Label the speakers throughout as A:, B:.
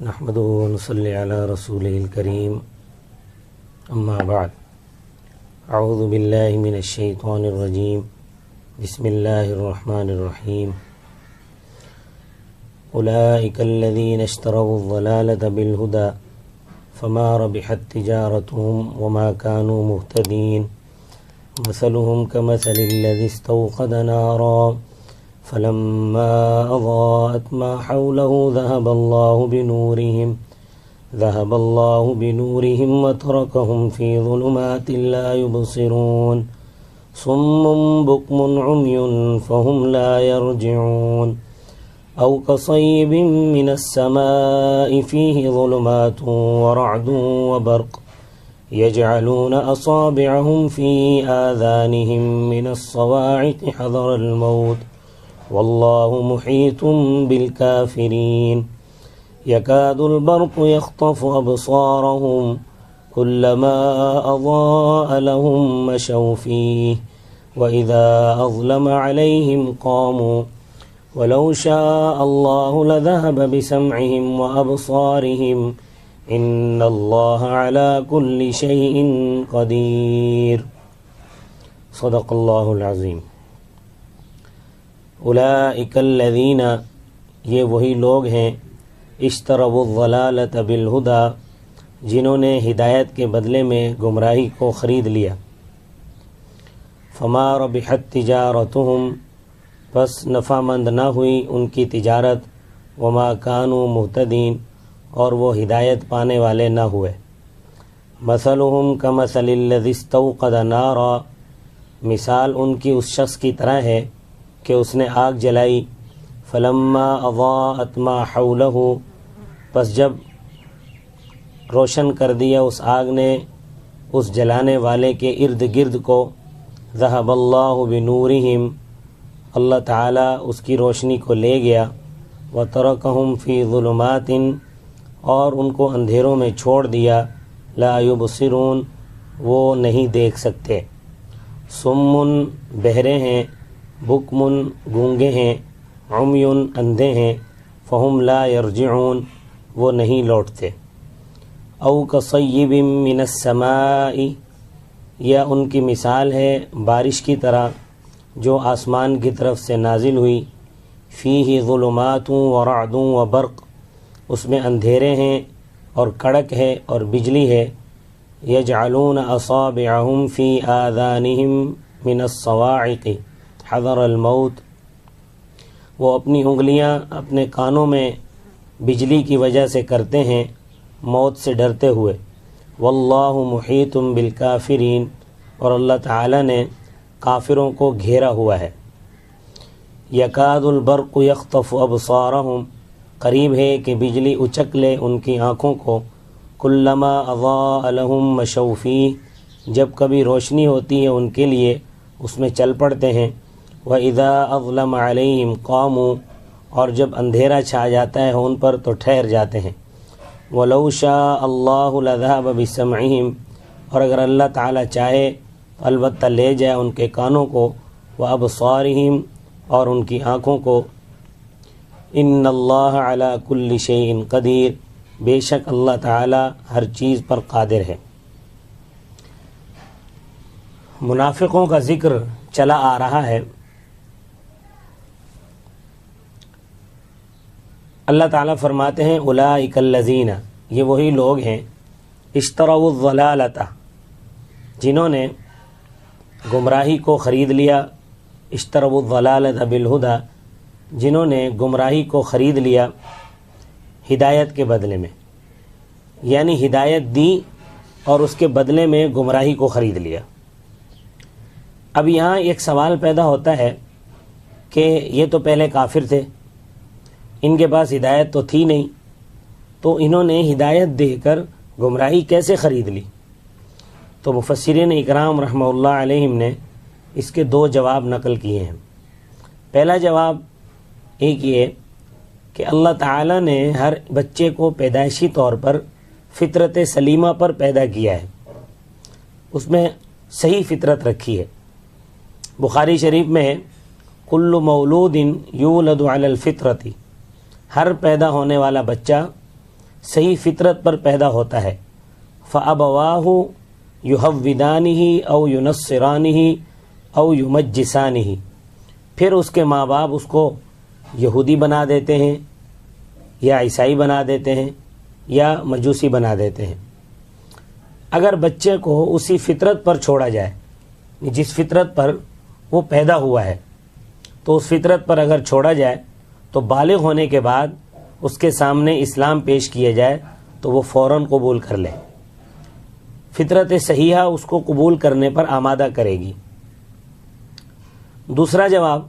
A: نحمده ونصلي على رسوله الكريم اما بعد اعوذ بالله من الشيطان الرجيم بسم الله الرحمن الرحيم اولئك الذين اشتروا الضلالة بالهدى فما ربحت تجارتهم وما كانوا مهتدين مثلهم كمثل الذي استوقد نارا فلما أضاءت ما حوله ذهب الله بنورهم وتركهم في ظلمات لا يبصرون صم بكم عمي فهم لا يرجعون أو كصيب من السماء فيه ظلمات ورعد وبرق يجعلون أصابعهم في آذانهم من الصواعق حذر الموت والله محيط بالكافرين يكاد البرق يخطف أبصارهم كلما أضاء لهم مشوا فيه وإذا أظلم عليهم قاموا ولو شاء الله لذهب بسمعهم وأبصارهم إن الله على كل شيء قدير صدق الله العظيم. اولئک الذین، یہ وہی لوگ ہیں، اشتروا الضلالۃ بالہدی، جنہوں نے ہدایت کے بدلے میں گمراہی کو خرید لیا. فما ربحت تجارتهم، پس نفع مند نہ ہوئی ان کی تجارت، وما كانوا مهتدین، اور وہ ہدایت پانے والے نہ ہوئے. مثلهم کمثل الذی استوقد نارا، مثال ان کی اس شخص کی طرح ہے کہ اس نے آگ جلائی. فلما اضاءت ما حولہ، پس جب روشن کر دیا اس آگ نے اس جلانے والے کے ارد گرد کو، ذہب اللہ بنورہم، اللہ تعالیٰ اس کی روشنی کو لے گیا. وترکہم فی ظلمات، اور ان کو اندھیروں میں چھوڑ دیا. لا یبصرون، وہ نہیں دیکھ سکتے. صم، بہرے ہیں. بکمن، گونگے ہیں. عمیٌ، اندھے ہیں. فہم لا یرجعون، وہ نہیں لوٹتے. او کصیب من السماء، یا ان کی مثال ہے بارش کی طرح جو آسمان کی طرف سے نازل ہوئی. فیہ ظلمات ورعد وبرق، اس میں اندھیرے ہیں اور کڑک ہے اور بجلی ہے. یجعلون اصابعہم فی آذانہم من الصواعق حذر الموت، وہ اپنی انگلیاں اپنے کانوں میں بجلی کی وجہ سے کرتے ہیں موت سے ڈرتے ہوئے. واللہ محیط بالکافرین، اور اللہ تعالی نے کافروں کو گھیرا ہوا ہے. یکاد البرق یخطف ابصارہم، قریب ہے کہ بجلی اچک لے ان کی آنکھوں کو. کلما اضاء لہم مشوا فیہ، جب کبھی روشنی ہوتی ہے ان کے لیے اس میں چل پڑتے ہیں. وَإِذَا أَظْلَمَ عَلَيْهِمْ قَامُوا، اور جب اندھیرا چھا جاتا ہے ان پر تو ٹھہر جاتے ہیں. وَلَوْ شَاءَ اللَّهُ لَذَهَبَ بِسَمْعِهِمْ، اور اگر اللہ تعالیٰ چاہے تو البتہ لے جائے ان کے کانوں کو. وَأَبْصَارِهِمْ، اور ان کی آنکھوں کو. إِنَّ اللَّهَ عَلَى كُلِّ شَيْءٍ قَدِيرٌ، بے شک اللہ تعالیٰ ہر چیز پر قادر ہے. منافقوں کا ذکر چلا آ رہا ہے. اللہ تعالیٰ فرماتے ہیں اولئک الذین، یہ وہی لوگ ہیں، اشتروا الضلالۃ، جنہوں نے گمراہی کو خرید لیا. اشتروا الضلالۃ بالہدی، جنہوں نے گمراہی کو خرید لیا ہدایت کے بدلے میں، یعنی ہدایت دی اور اس کے بدلے میں گمراہی کو خرید لیا. اب یہاں ایک سوال پیدا ہوتا ہے کہ یہ تو پہلے کافر تھے، ان کے پاس ہدایت تو تھی نہیں، تو انہوں نے ہدایت دے کر گمراہی کیسے خرید لی؟ تو مفسرین اکرام رحمہ اللہ علیہم نے اس کے دو جواب نقل کیے ہیں. پہلا جواب ایک یہ کہ اللہ تعالیٰ نے ہر بچے کو پیدائشی طور پر فطرت سلیمہ پر پیدا کیا ہے، اس میں صحیح فطرت رکھی ہے. بخاری شریف میں ہے کل مولود یولد علی الفطرت، ہر پیدا ہونے والا بچہ صحیح فطرت پر پیدا ہوتا ہے، فَأَبَوَاهُ يُحَوِّدَانِهِ أَوْ يُنَصِّرَانِهِ أَوْ يُمَجِّسَانِهِ، پھر اس کے ماں باپ اس کو یہودی بنا دیتے ہیں یا عیسائی بنا دیتے ہیں یا مجوسی بنا دیتے ہیں۔ اگر بچے کو اسی فطرت پر چھوڑا جائے جس فطرت پر وہ پیدا ہوا ہے، تو اس فطرت پر اگر چھوڑا جائے تو بالغ ہونے کے بعد اس کے سامنے اسلام پیش کیا جائے تو وہ فوراً قبول کر لے، فطرت صحیحہ اس کو قبول کرنے پر آمادہ کرے گی۔ دوسرا جواب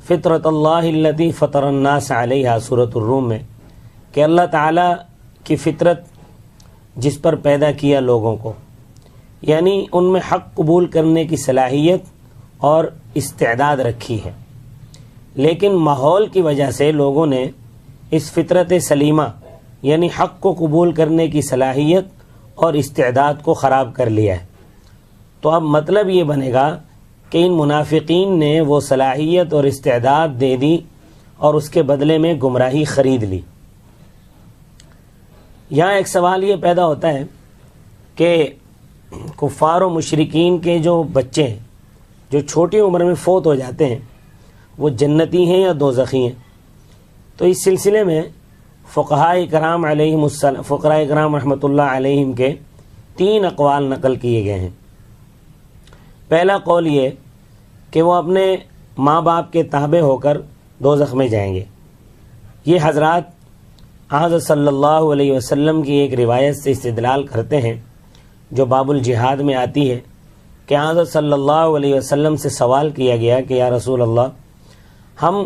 A: فطرت اللہ التی فطر الناس علیہا سورۃ الروم میں، کہ اللہ تعالیٰ کی فطرت جس پر پیدا کیا لوگوں کو، یعنی ان میں حق قبول کرنے کی صلاحیت اور استعداد رکھی ہے، لیکن ماحول کی وجہ سے لوگوں نے اس فطرت سلیمہ یعنی حق کو قبول کرنے کی صلاحیت اور استعداد کو خراب کر لیا ہے۔ تو اب مطلب یہ بنے گا کہ ان منافقین نے وہ صلاحیت اور استعداد دے دی اور اس کے بدلے میں گمراہی خرید لی۔ یہاں ایک سوال یہ پیدا ہوتا ہے کہ کفار و مشرکین کے جو بچے ہیں جو چھوٹی عمر میں فوت ہو جاتے ہیں وہ جنتی ہیں یا دوزخی ہیں؟ تو اس سلسلے میں فقہائے کرام رحمۃ اللہ علیہم کے 3 اقوال نقل کیے گئے ہیں۔ پہلا قول یہ کہ وہ اپنے ماں باپ کے تابع ہو کر دوزخ میں جائیں گے۔ یہ حضرات حضرت صلی اللہ علیہ وسلم کی ایک روایت سے استدلال کرتے ہیں جو باب الجہاد میں آتی ہے کہ حضرت صلی اللہ علیہ وسلم سے سوال کیا گیا کہ یا رسول اللہ، ہم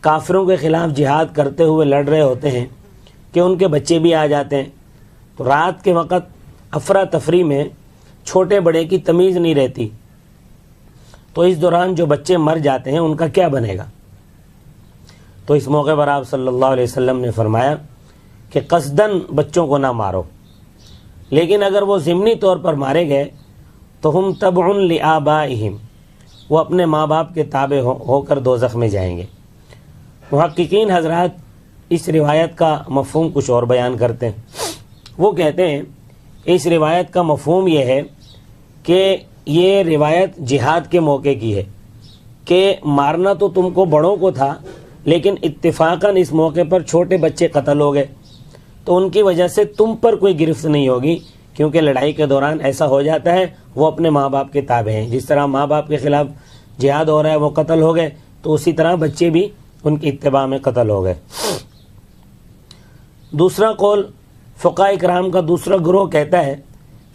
A: کافروں کے خلاف جہاد کرتے ہوئے لڑ رہے ہوتے ہیں کہ ان کے بچے بھی آ جاتے ہیں، تو رات کے وقت افراتفری میں چھوٹے بڑے کی تمیز نہیں رہتی، تو اس دوران جو بچے مر جاتے ہیں ان کا کیا بنے گا؟ تو اس موقع پر آپ صلی اللہ علیہ وسلم نے فرمایا کہ قصداً بچوں کو نہ مارو، لیکن اگر وہ ضمنی طور پر مارے گئے تو ہم تبع لآبائہم، وہ اپنے ماں باپ کے تابع ہو کر دوزخ میں جائیں گے۔ محققین حضرات اس روایت کا مفہوم کچھ اور بیان کرتے ہیں۔ وہ کہتے ہیں اس روایت کا مفہوم یہ ہے کہ یہ روایت جہاد کے موقع کی ہے کہ مارنا تو تم کو بڑوں کو تھا، لیکن اتفاقاً اس موقع پر چھوٹے بچے قتل ہو گئے، تو ان کی وجہ سے تم پر کوئی گرفت نہیں ہوگی، کیونکہ لڑائی کے دوران ایسا ہو جاتا ہے وہ اپنے ماں باپ کے تابع ہیں۔ جس طرح ماں باپ کے خلاف جہاد ہو رہا ہے وہ قتل ہو گئے، تو اسی طرح بچے بھی ان کی اتباع میں قتل ہو گئے۔ دوسرا قول فقہاء کرام کا دوسرا گروہ کہتا ہے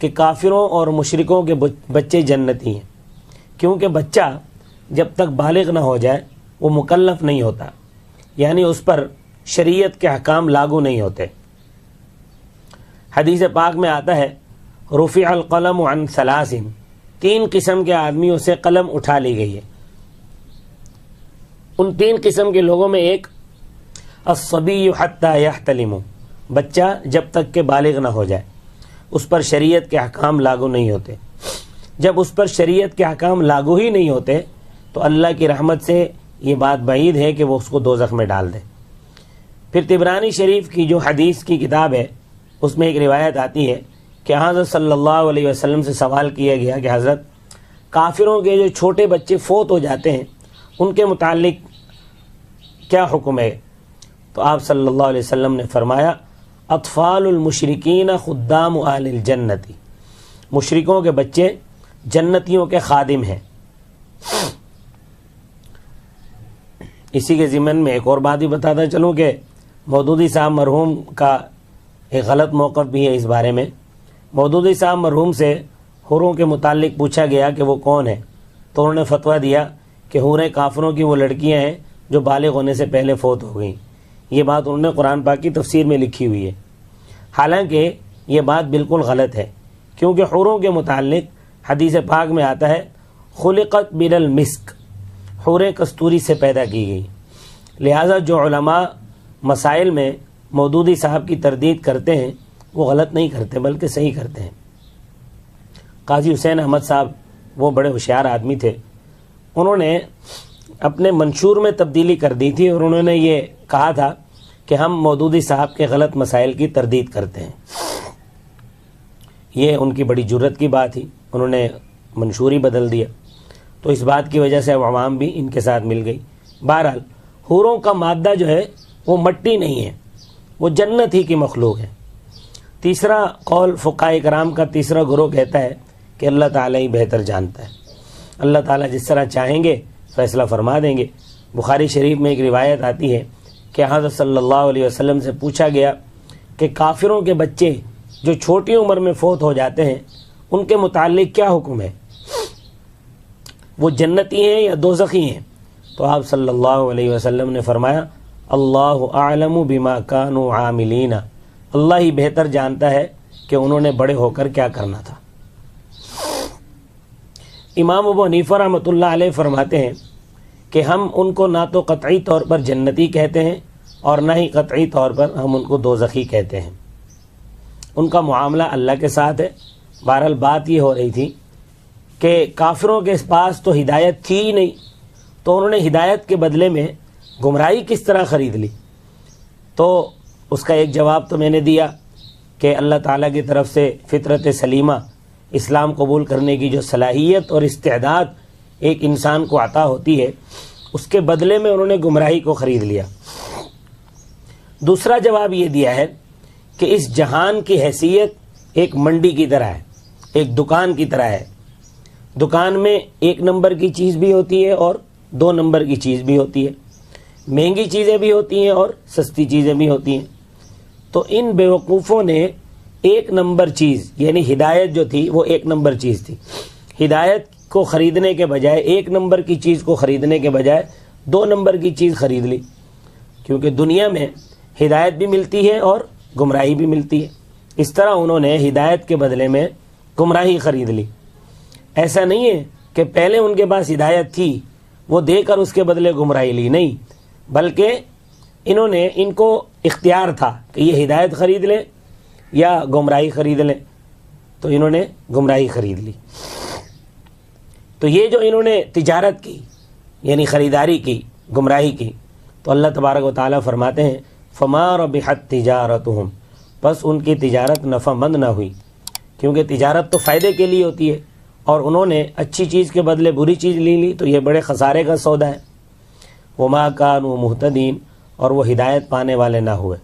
A: کہ کافروں اور مشرکوں کے بچے جنتی ہیں، کیونکہ بچہ جب تک بالغ نہ ہو جائے وہ مکلف نہیں ہوتا، یعنی اس پر شریعت کے احکام لاگو نہیں ہوتے۔ حدیث پاک میں آتا ہے رفع القلم عن 3، 3 قسم کے آدمیوں سے قلم اٹھا لی گئی ہے۔ ان 3 قسم کے لوگوں میں ایک الصبی حتی یحتلم، بچہ جب تک کہ بالغ نہ ہو جائے، اس پر شریعت کے احکام لاگو نہیں ہوتے۔ جب اس پر شریعت کے احکام لاگو ہی نہیں ہوتے تو اللہ کی رحمت سے یہ بات بعید ہے کہ وہ اس کو دوزخ میں ڈال دے۔ پھر طبرانی شریف کی جو حدیث کی کتاب ہے اس میں ایک روایت آتی ہے کہ حضرت صلی اللہ علیہ وسلم سے سوال کیا گیا کہ حضرت کافروں کے جو چھوٹے بچے فوت ہو جاتے ہیں ان کے متعلق کیا حکم ہے؟ تو آپ صلی اللہ علیہ وسلم نے فرمایا اطفال المشرکین خدام اہل الجنتی، مشرکوں کے بچے جنتیوں کے خادم ہیں۔ اسی کے ضمن میں ایک اور بات بھی بتاتا چلوں کہ مودودی صاحب مرحوم کا ایک غلط موقف بھی ہے اس بارے میں۔ مودودی صاحب مرحوم سے حوروں کے متعلق پوچھا گیا کہ وہ کون ہے، تو انہوں نے فتویٰ دیا کہ حوریں کافروں کی وہ لڑکیاں ہیں جو بالغ ہونے سے پہلے فوت ہو گئیں۔ یہ بات انہوں نے قرآن پاک کی تفسیر میں لکھی ہوئی ہے، حالانکہ یہ بات بالکل غلط ہے، کیونکہ حوروں کے متعلق حدیث پاک میں آتا ہے خلقت من المسک، حوریں کستوری سے پیدا کی گئی۔ لہٰذا جو علماء مسائل میں مودودی صاحب کی تردید کرتے ہیں وہ غلط نہیں کرتے بلکہ صحیح کرتے ہیں۔ قاضی حسین احمد صاحب وہ بڑے ہوشیار آدمی تھے، انہوں نے اپنے منشور میں تبدیلی کر دی تھی اور انہوں نے یہ کہا تھا کہ ہم مودودی صاحب کے غلط مسائل کی تردید کرتے ہیں۔ یہ ان کی بڑی جرت کی بات تھی، انہوں نے منشوری بدل دیا، تو اس بات کی وجہ سے اب عوام بھی ان کے ساتھ مل گئی۔ بہرحال حوروں کا مادہ جو ہے وہ مٹی نہیں ہے، وہ جنت ہی کی مخلوق ہے۔ تیسرا قول فقہاء کرام کا تیسرا گروہ کہتا ہے کہ اللہ تعالیٰ ہی بہتر جانتا ہے، اللہ تعالیٰ جس طرح چاہیں گے فیصلہ فرما دیں گے۔ بخاری شریف میں ایک روایت آتی ہے کہ حضرت صلی اللہ علیہ وسلم سے پوچھا گیا کہ کافروں کے بچے جو چھوٹی عمر میں فوت ہو جاتے ہیں ان کے متعلق کیا حکم ہے، وہ جنتی ہیں یا دوزخی ہیں؟ تو آپ صلی اللہ علیہ وسلم نے فرمایا اللہ اعلم بما کانوا عاملین، اللہ ہی بہتر جانتا ہے کہ انہوں نے بڑے ہو کر کیا کرنا تھا۔ امام ابو حنیفہ رحمۃ اللہ علیہ فرماتے ہیں کہ ہم ان کو نہ تو قطعی طور پر جنتی کہتے ہیں اور نہ ہی قطعی طور پر ہم ان کو دوزخی کہتے ہیں، ان کا معاملہ اللہ کے ساتھ ہے۔ بہرحال بات یہ ہو رہی تھی کہ کافروں کے پاس تو ہدایت تھی ہی نہیں، تو انہوں نے ہدایت کے بدلے میں گمراہی کس طرح خرید لی؟ تو اس کا ایک جواب تو میں نے دیا کہ اللہ تعالیٰ کی طرف سے فطرت سلیمہ، اسلام قبول کرنے کی جو صلاحیت اور استعداد ایک انسان کو عطا ہوتی ہے، اس کے بدلے میں انہوں نے گمراہی کو خرید لیا۔ دوسرا جواب یہ دیا ہے کہ اس جہان کی حیثیت ایک منڈی کی طرح ہے، ایک دکان کی طرح ہے۔ دکان میں 1 نمبر کی چیز بھی ہوتی ہے اور 2 نمبر کی چیز بھی ہوتی ہے، مہنگی چیزیں بھی ہوتی ہیں اور سستی چیزیں بھی ہوتی ہیں۔ تو ان بیوقوفوں نے 1 نمبر چیز یعنی ہدایت جو تھی وہ 1 نمبر چیز تھی، ہدایت کو خریدنے کے بجائے 1 نمبر کی چیز کو خریدنے کے بجائے 2 نمبر کی چیز خرید لی، کیونکہ دنیا میں ہدایت بھی ملتی ہے اور گمراہی بھی ملتی ہے۔ اس طرح انہوں نے ہدایت کے بدلے میں گمراہی خرید لی۔ ایسا نہیں ہے کہ پہلے ان کے پاس ہدایت تھی، وہ دے کر اس کے بدلے گمراہی لی، نہیں، بلکہ ان کو اختیار تھا کہ یہ ہدایت خرید لیں یا گمراہی خرید لیں، تو انہوں نے گمراہی خرید لی۔ تو یہ جو انہوں نے تجارت کی یعنی خریداری کی، گمراہی کی، تو اللہ تبارک و تعالیٰ فرماتے ہیں فما ربحت تجارتہم، بس ان کی تجارت نفع مند نہ ہوئی، کیونکہ تجارت تو فائدے کے لیے ہوتی ہے، اور انہوں نے اچھی چیز کے بدلے بری چیز لے لی تو یہ بڑے خسارے کا سودا ہے۔ وما کانوا مہتدین، اور وہ ہدایت پانے والے نہ ہوئے۔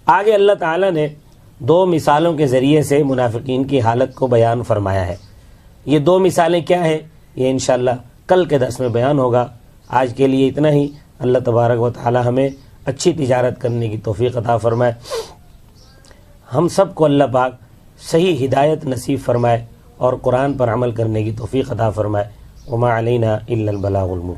A: آگے اللہ تعالیٰ نے 2 مثالوں کے ذریعے سے منافقین کی حالت کو بیان فرمایا ہے۔ یہ 2 مثالیں کیا ہیں یہ انشاءاللہ کل کے درس میں بیان ہوگا۔ آج کے لیے اتنا ہی۔ اللہ تبارک و تعالیٰ ہمیں اچھی تجارت کرنے کی توفیق عطا فرمائے، ہم سب کو اللہ پاک صحیح ہدایت نصیب فرمائے اور قرآن پر عمل کرنے کی توفیق عطا فرمائے۔ وما علینا الا البلاغ المبین۔